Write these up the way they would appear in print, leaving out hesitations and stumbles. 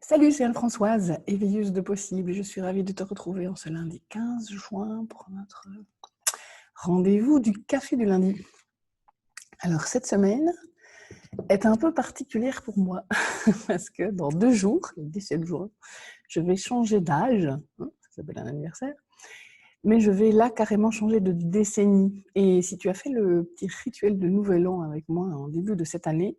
Salut, c'est Anne-Françoise, éveilleuse de possible. Je suis ravie de te retrouver en ce lundi 15 juin pour notre rendez-vous du café du lundi. Alors, cette semaine est un peu particulière pour moi parce que dans 2 jours, le 17 juin, je vais changer d'âge, ça s'appelle un anniversaire, mais je vais là carrément changer de décennie. Et si tu as fait le petit rituel de Nouvel An avec moi en début de cette année,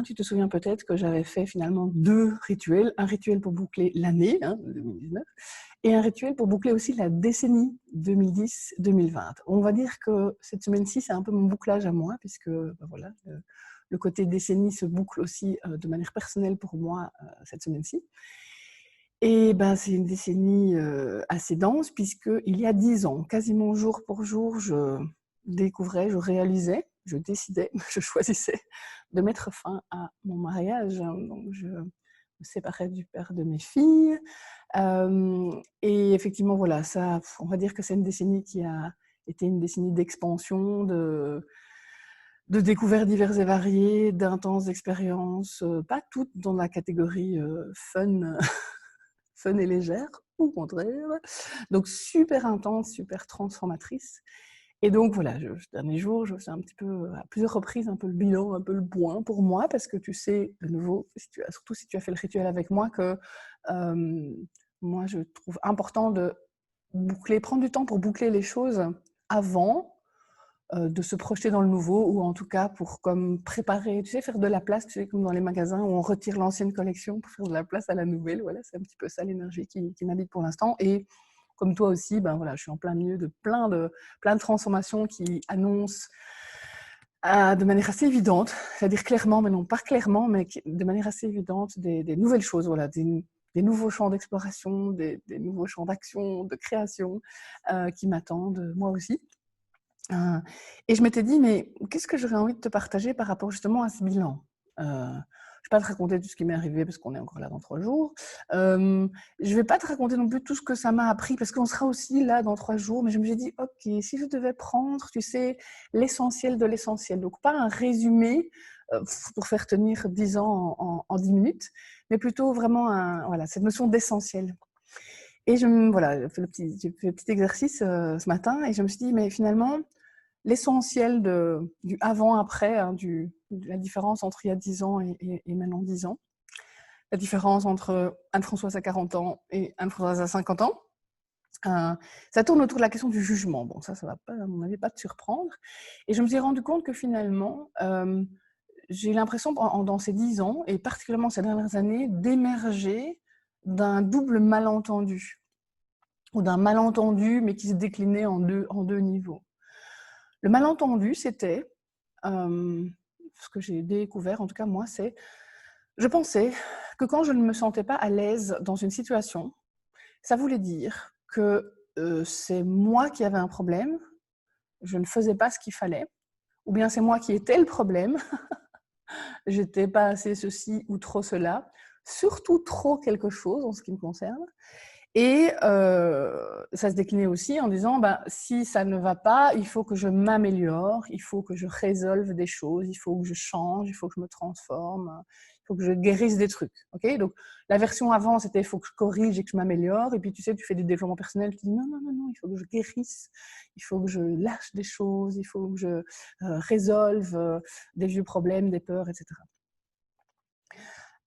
tu te souviens peut-être que j'avais fait finalement 2 rituels. Un rituel pour boucler l'année, 2019, et un rituel pour boucler aussi la décennie 2010-2020. On va dire que cette semaine-ci, c'est un peu mon bouclage à moi, puisque voilà, le côté décennie se boucle aussi de manière personnelle pour moi cette semaine-ci. Et c'est une décennie assez dense, puisqu'il y a 10 ans, quasiment jour pour jour, je découvrais, je réalisais, je décidais, je choisissais de mettre fin à mon mariage. Donc je me séparais du père de mes filles. Et effectivement, voilà, ça, on va dire que c'est une décennie qui a été une décennie d'expansion, de découvertes diverses et variées, d'intenses expériences, pas toutes dans la catégorie fun, fun et légère, au contraire. Donc super intense, super transformatrice. Et donc voilà, ces derniers jours, je fais un petit peu, à plusieurs reprises, un peu le bilan, un peu le point pour moi, parce que tu sais, de nouveau, surtout si tu as fait le rituel avec moi, que moi je trouve important de prendre du temps pour boucler les choses avant de se projeter dans le nouveau, ou en tout cas pour comme préparer, tu sais, faire de la place, tu sais, comme dans les magasins où on retire l'ancienne collection pour faire de la place à la nouvelle. Voilà, c'est un petit peu ça l'énergie qui m'habite pour l'instant. Et comme toi aussi, voilà, je suis en plein milieu de plein de transformations qui annoncent de manière assez évidente, c'est-à-dire clairement, mais non pas clairement, mais de manière assez évidente, des nouvelles choses, voilà, des nouveaux champs d'exploration, des nouveaux champs d'action, de création qui m'attendent, moi aussi. Et je m'étais dit, mais qu'est-ce que j'aurais envie de te partager par rapport justement à ce bilan? Je ne vais pas te raconter tout ce qui m'est arrivé parce qu'on est encore là dans 3 jours. Je ne vais pas te raconter non plus tout ce que ça m'a appris parce qu'on sera aussi là dans 3 jours. Mais je me suis dit, ok, si je devais prendre, tu sais, l'essentiel de l'essentiel. Donc pas un résumé pour faire tenir 10 ans en 10 minutes, mais plutôt vraiment voilà, cette notion d'essentiel. Et voilà, j'ai fait le petit exercice ce matin et je me suis dit, mais finalement, l'essentiel du avant-après, de la différence entre il y a 10 ans et maintenant 10 ans, la différence entre Anne-Françoise à 40 ans et Anne-Françoise à 50 ans, ça tourne autour de la question du jugement. Bon, ça va pas, à mon avis, pas te surprendre. Et je me suis rendu compte que finalement, j'ai l'impression, dans ces 10 ans, et particulièrement ces dernières années, d'émerger d'un double malentendu, ou d'un malentendu, mais qui se déclinait en deux niveaux. Le malentendu, c'était, ce que j'ai découvert, en tout cas moi, c'est, je pensais que quand je ne me sentais pas à l'aise dans une situation, ça voulait dire que c'est moi qui avais un problème, je ne faisais pas ce qu'il fallait, ou bien c'est moi qui étais le problème, j'étais pas assez ceci ou trop cela, surtout trop quelque chose en ce qui me concerne. Et ça se déclinait aussi en disant, si ça ne va pas, il faut que je m'améliore, il faut que je résolve des choses, il faut que je change, il faut que je me transforme, il faut que je guérisse des trucs. Okay, donc, la version avant, c'était il faut que je corrige et que je m'améliore. Et puis, tu sais, tu fais du développement personnel, tu dis non, non, non, non, il faut que je guérisse, il faut que je lâche des choses, il faut que je résolve des vieux problèmes, des peurs, etc.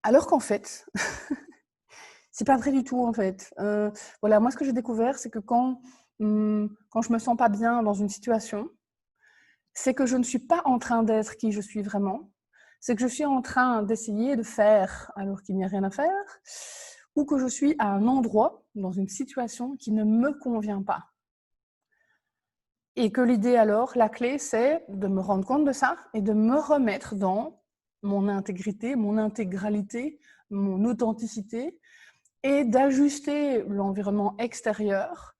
Alors qu'en fait, c'est pas vrai du tout, en fait. Voilà, moi, ce que j'ai découvert, c'est que quand je me sens pas bien dans une situation, c'est que je ne suis pas en train d'être qui je suis vraiment. C'est que je suis en train d'essayer de faire alors qu'il n'y a rien à faire, ou que je suis à un endroit, dans une situation qui ne me convient pas. Et que l'idée alors, la clé, c'est de me rendre compte de ça et de me remettre dans mon intégrité, mon intégralité, mon authenticité, et d'ajuster l'environnement extérieur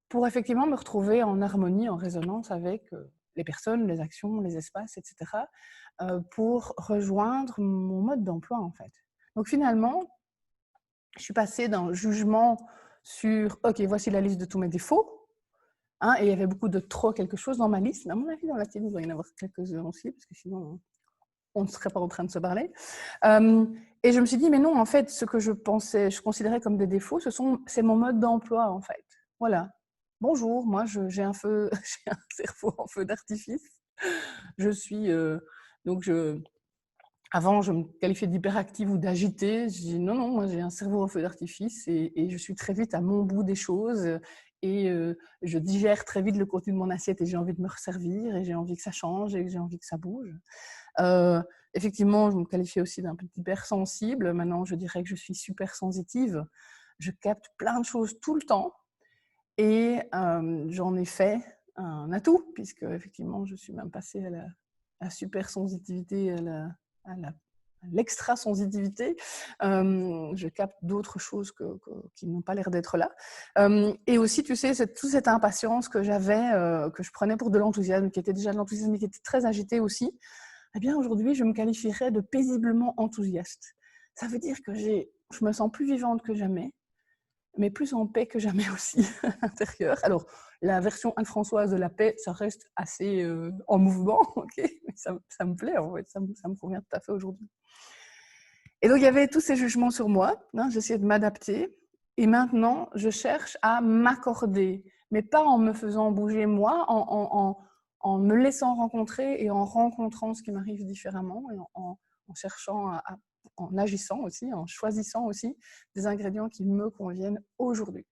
pour effectivement me retrouver en harmonie, en résonance avec les personnes, les actions, les espaces, etc., pour rejoindre mon mode d'emploi, en fait. Donc finalement, je suis passée d'un jugement sur « Ok, voici la liste de tous mes défauts », et il y avait beaucoup de trop quelque chose dans ma liste, mais à mon avis, dans la tienne, il doit y en avoir quelques-uns aussi, parce que sinon, on ne serait pas en train de se parler. Et je me suis dit, mais non, en fait, ce que je considérais comme des défauts, c'est mon mode d'emploi, en fait. Voilà. Bonjour, moi, j'ai un cerveau en feu d'artifice. Je suis, donc avant, je me qualifiais d'hyperactive ou d'agitée. Je dis non, non, moi j'ai un cerveau en feu d'artifice et je suis très vite à mon bout des choses et je digère très vite le contenu de mon assiette et j'ai envie de me resservir et j'ai envie que ça change et j'ai envie que ça bouge. Effectivement, je me qualifiais aussi d'un peu hypersensible. Maintenant, je dirais que je suis super sensitive. Je capte plein de choses tout le temps et j'en ai fait un atout puisque effectivement, je suis même passée à la super sensitivité, à l'extra-sensitivité. Je capte d'autres choses qui n'ont pas l'air d'être là. Et aussi, tu sais, toute cette impatience que j'avais, que je prenais pour de l'enthousiasme, qui était déjà de l'enthousiasme, mais qui était très agité aussi, eh bien, aujourd'hui, je me qualifierais de paisiblement enthousiaste. Ça veut dire que je me sens plus vivante que jamais, mais plus en paix que jamais aussi à l'intérieur. Alors, la version Anne-Françoise de la paix, ça reste assez en mouvement, ok, mais ça me plaît en fait, ça me convient tout à fait aujourd'hui. Et donc, il y avait tous ces jugements sur moi, hein, j'essayais de m'adapter, et maintenant, je cherche à m'accorder, mais pas en me faisant bouger moi, en me laissant rencontrer et en rencontrant ce qui m'arrive différemment, et en cherchant en agissant aussi, en choisissant aussi des ingrédients qui me conviennent aujourd'hui.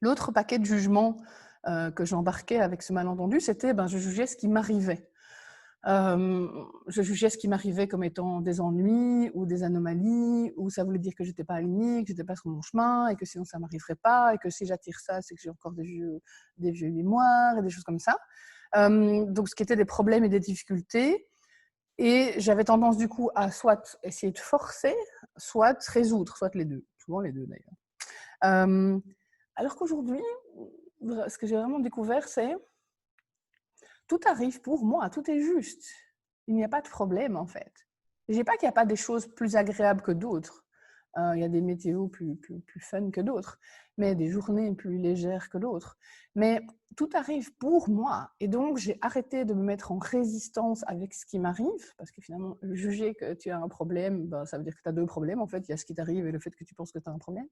L'autre paquet de jugements que j'embarquais avec ce malentendu, c'était je jugeais ce qui m'arrivait. Je jugeais ce qui m'arrivait comme étant des ennuis ou des anomalies, ou ça voulait dire que j'étais pas alignée, que j'étais pas sur mon chemin, et que sinon ça m'arriverait pas, et que si j'attire ça, c'est que j'ai encore des vieux mémoires et des choses comme ça. Donc ce qui était des problèmes et des difficultés. Et j'avais tendance du coup à soit essayer de forcer, soit résoudre, soit les deux, souvent les deux d'ailleurs. Alors qu'aujourd'hui, ce que j'ai vraiment découvert, c'est tout arrive pour moi, tout est juste. Il n'y a pas de problème en fait. Je ne dis pas qu'il n'y a pas des choses plus agréables que d'autres. Il y a des météos plus fun que d'autres, mais des journées plus légères que d'autres. Mais tout arrive pour moi. Et donc, j'ai arrêté de me mettre en résistance avec ce qui m'arrive, parce que finalement, juger que tu as un problème, ça veut dire que tu as deux problèmes. En fait, il y a ce qui t'arrive et le fait que tu penses que tu as un problème.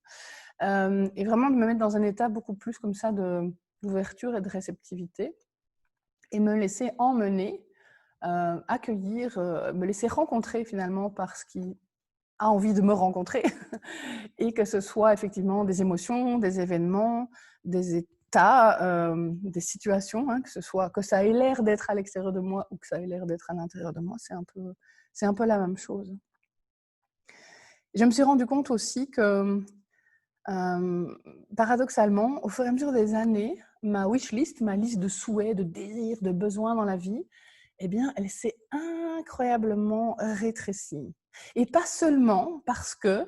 Et vraiment de me mettre dans un état beaucoup plus comme ça d'ouverture et de réceptivité et me laisser emmener, accueillir, me laisser rencontrer finalement par ce qui a envie de me rencontrer et que ce soit effectivement des émotions, des événements, des états, des situations, hein, que ça ait l'air d'être à l'extérieur de moi ou que ça ait l'air d'être à l'intérieur de moi, c'est un peu la même chose. Je me suis rendu compte aussi que paradoxalement, au fur et à mesure des années, ma wishlist, ma liste de souhaits, de désirs, de besoins dans la vie, eh bien, elle s'est incroyablement rétrécie. Et pas seulement parce que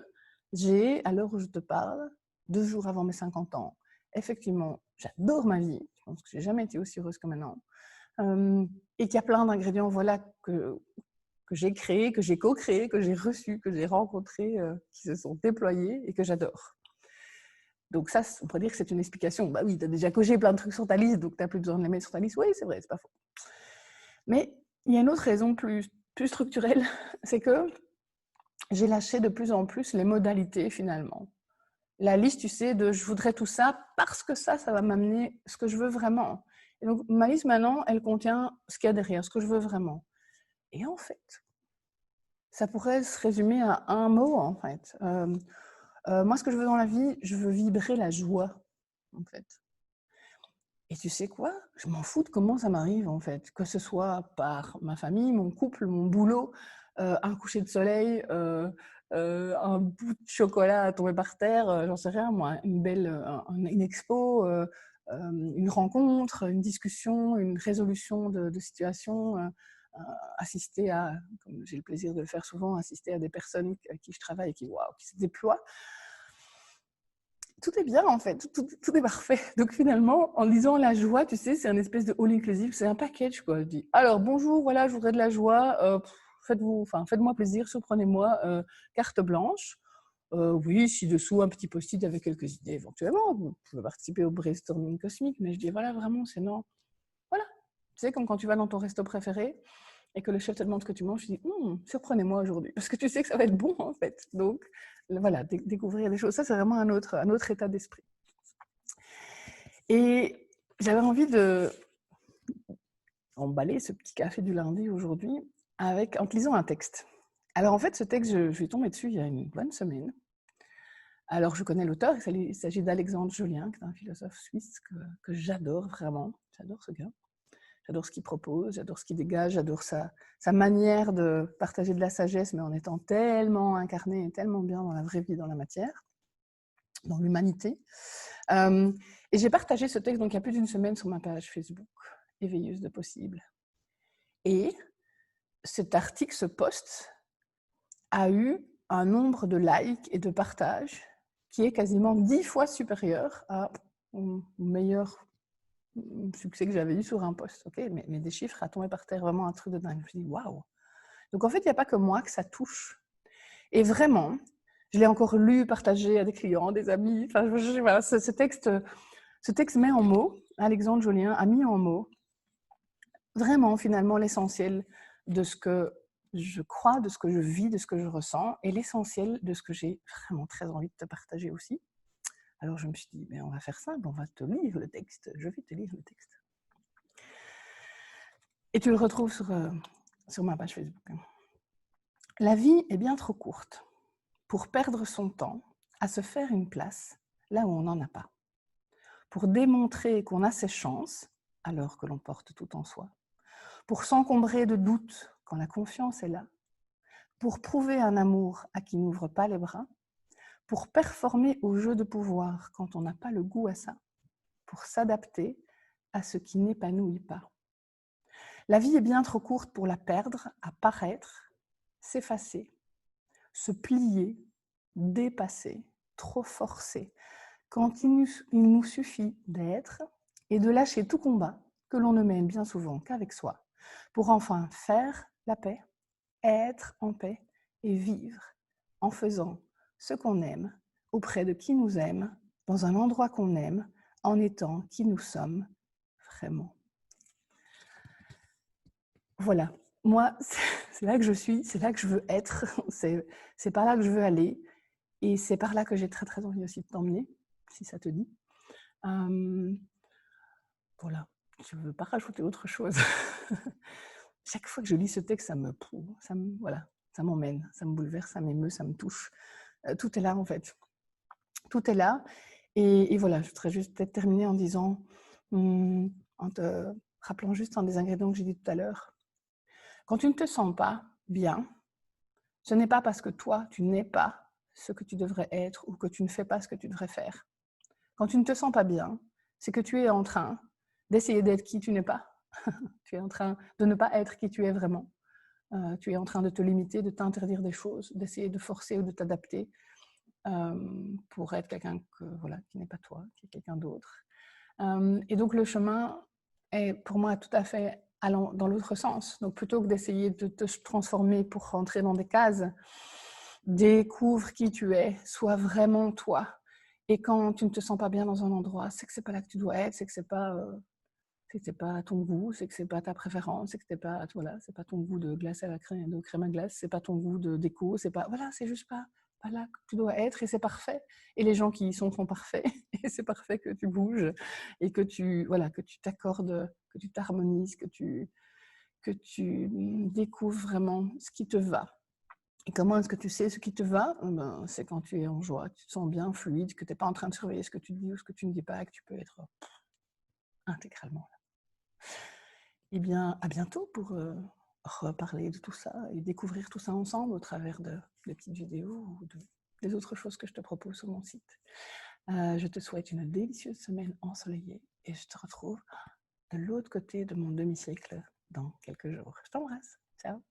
j'ai, à l'heure où je te parle, 2 jours avant mes 50 ans, effectivement, j'adore ma vie. Je pense que j'ai jamais été aussi heureuse que maintenant. Et qu'il y a plein d'ingrédients, voilà, que j'ai créés, que j'ai co-créés, que j'ai reçus, que j'ai rencontrés, qui se sont déployés et que j'adore. Donc ça, on pourrait dire que c'est une explication. Bah oui, tu as déjà coché plein de trucs sur ta liste, donc tu n'as plus besoin de les mettre sur ta liste. Oui, c'est vrai, c'est pas faux. Mais il y a une autre raison plus structurelle, c'est que j'ai lâché de plus en plus les modalités finalement. La liste, tu sais, de je voudrais tout ça parce que ça va m'amener ce que je veux vraiment. Et donc ma liste maintenant, elle contient ce qu'il y a derrière, ce que je veux vraiment. Et en fait, ça pourrait se résumer à un mot en fait. Moi, ce que je veux dans la vie, je veux vibrer la joie en fait. Et tu sais quoi? Je m'en fous de comment ça m'arrive, en fait. Que ce soit par ma famille, mon couple, mon boulot, un coucher de soleil, un bout de chocolat à tomber par terre, j'en sais rien moi, une expo, une rencontre, une discussion, une résolution de situation, assister à, comme j'ai le plaisir de le faire souvent, assister à des personnes avec qui je travaille et qui se déploient. Tout est bien en fait, tout est parfait. Donc finalement, en disant la joie, tu sais, c'est un espèce de all-inclusive, c'est un package quoi. Je dis, alors bonjour, voilà, je voudrais de la joie, faites-moi plaisir, surprenez-moi, carte blanche. Oui, ci-dessous, un petit post-it avec quelques idées éventuellement. Vous pouvez participer au brainstorming cosmique, mais je dis, voilà, vraiment, c'est non. Voilà, tu sais, comme quand tu vas dans ton resto préféré et que le chef te demande ce que tu manges, tu dis surprenez-moi aujourd'hui, parce que tu sais que ça va être bon en fait. Donc voilà, découvrir des choses, ça c'est vraiment un autre état d'esprit. Et j'avais envie de emballer ce petit café du lundi aujourd'hui en te lisant un texte. Alors en fait, ce texte, je suis tombée dessus il y a une bonne semaine. Alors je connais l'auteur, il s'agit d'Alexandre Jolien, qui est un philosophe suisse que j'adore vraiment. J'adore ce gars. J'adore ce qu'il propose, j'adore ce qu'il dégage, j'adore sa manière de partager de la sagesse, mais en étant tellement incarné et tellement bien dans la vraie vie, dans la matière, dans l'humanité. Et j'ai partagé ce texte donc il y a plus d'une semaine sur ma page Facebook, Éveilleuse de possible. Et cet article, ce post, a eu un nombre de likes et de partages qui est quasiment 10 fois supérieur au meilleur succès que j'avais eu sur un post. Okay, mais des chiffres à tomber par terre, vraiment un truc de dingue. Je me suis dit, waouh! Donc en fait, il n'y a pas que moi que ça touche. Et vraiment, je l'ai encore lu, partagé à des clients, des amis. Enfin, voilà, ce texte met en mots, Alexandre Jolien a mis en mots vraiment finalement l'essentiel de ce que je crois, de ce que je vis, de ce que je ressens, et l'essentiel de ce que j'ai vraiment très envie de te partager aussi. Alors je me suis dit, on va faire simple, on va te lire le texte, je vais te lire le texte. Et tu le retrouves sur ma page Facebook. La vie est bien trop courte pour perdre son temps à se faire une place là où on n'en a pas. Pour démontrer qu'on a ses chances alors que l'on porte tout en soi. Pour s'encombrer de doutes quand la confiance est là. Pour prouver un amour à qui n'ouvre pas les bras. Pour performer au jeu de pouvoir quand on n'a pas le goût à ça. Pour s'adapter à ce qui n'épanouit pas. La vie est bien trop courte pour la perdre, à paraître, s'effacer, se plier, dépasser, trop forcer, quand il nous suffit d'être et de lâcher tout combat que l'on ne mène bien souvent qu'avec soi, pour enfin faire la paix, être en paix et vivre en faisant ce qu'on aime, auprès de qui nous aime, dans un endroit qu'on aime, en étant qui nous sommes vraiment. Voilà, moi, c'est là que je suis, c'est là que je veux être, c'est par là que je veux aller, et c'est par là que j'ai très très envie aussi de t'emmener, si ça te dit. Voilà, je ne veux pas rajouter autre chose. Chaque fois que je lis ce texte, voilà, ça m'emmène, ça me bouleverse, ça m'émeut, ça me touche. Tout est là en fait. Tout est là. Et voilà, je voudrais juste peut-être terminer en disant, en te rappelant juste un des ingrédients que j'ai dit tout à l'heure. Quand tu ne te sens pas bien, ce n'est pas parce que toi, tu n'es pas ce que tu devrais être ou que tu ne fais pas ce que tu devrais faire. Quand tu ne te sens pas bien, c'est que tu es en train d'essayer d'être qui tu n'es pas. Tu es en train de ne pas être qui tu es vraiment. Tu es en train de te limiter, de t'interdire des choses, d'essayer de forcer ou de t'adapter pour être quelqu'un qui n'est pas toi, qui est quelqu'un d'autre. Et donc le chemin est pour moi tout à fait allant dans l'autre sens. Donc plutôt que d'essayer de te transformer pour rentrer dans des cases, découvre qui tu es, sois vraiment toi. Et quand tu ne te sens pas bien dans un endroit, c'est que c'est pas là que tu dois être, c'est que c'est pas à ton goût, c'est que c'est pas ta préférence, c'est que c'est pas ton goût de glace à la crème, de crème à glace, c'est pas ton goût de déco, c'est juste pas là que tu dois être, et c'est parfait. Et les gens qui y sont parfaits, et c'est parfait que tu bouges et que tu t'accordes, que tu t'harmonises, que tu découvres vraiment ce qui te va. Et comment est-ce que tu sais ce qui te va? C'est quand tu es en joie, tu te sens bien, fluide, que tu n'es pas en train de surveiller ce que tu dis ou ce que tu ne dis pas, et que tu peux être intégralement là. Eh bien, à bientôt pour reparler de tout ça et découvrir tout ça ensemble au travers de petites vidéos ou des autres choses que je te propose sur mon site. Je te souhaite une délicieuse semaine ensoleillée et je te retrouve de l'autre côté de mon demi-siècle dans quelques jours. Je t'embrasse. Ciao.